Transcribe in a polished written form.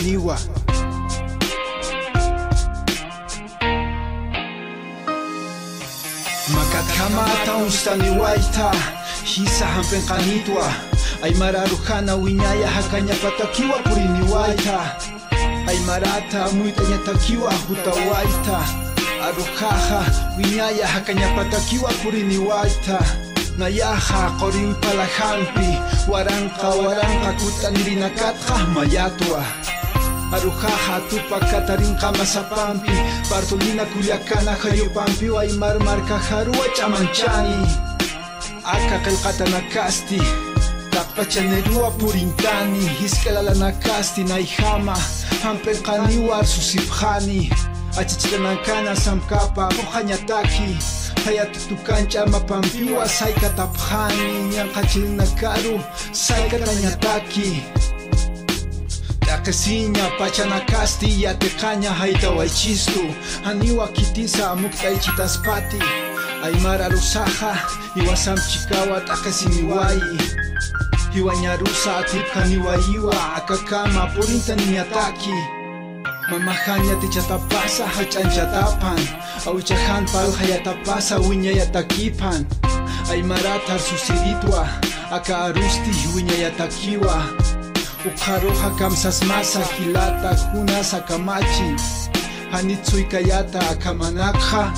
kaniwa. Makatkamata ustaniwaita hisa hampenqanitwa aymara rujana wiñaya hakañapatakiwa puriniwaita aymarata muytañatakiwa hutawaita arujaja wiñaya hakañapatakiwa puriniwaita nayaja qoriwipalahampi waranqa kutanirinakatqa mayatwa arujaja tupa katarinqa masapampi Bartolina Culiacana Jayopampi Aymar marca Jarua chamanchani aka qillqata nakasti taqpachanerua purintani hisk'alala nakasti naijama hampenqaniwar susipjani achichkanankana samkapa uhañataki hayatutukancha mapampiwa saykatapjani ñanqachirinakaru saykatañataki Takesiña pachanakasti yateqaña haytawaychistu haniwa kitisa muktaychitaspati aymara rusaja iwasamchikawa takesiniwayi iwañarusa atipqaniwayiwa akakama purinta niñataki mamajaña tichatapasa hach'anchatapan awchajanpal hayatapasa wiñayatakipan aymarata susiritwa aka arusti wiñayatakiwa Uqaruja kamsasmasa hilata kuna sakamachi hanitsuykayata akamanakja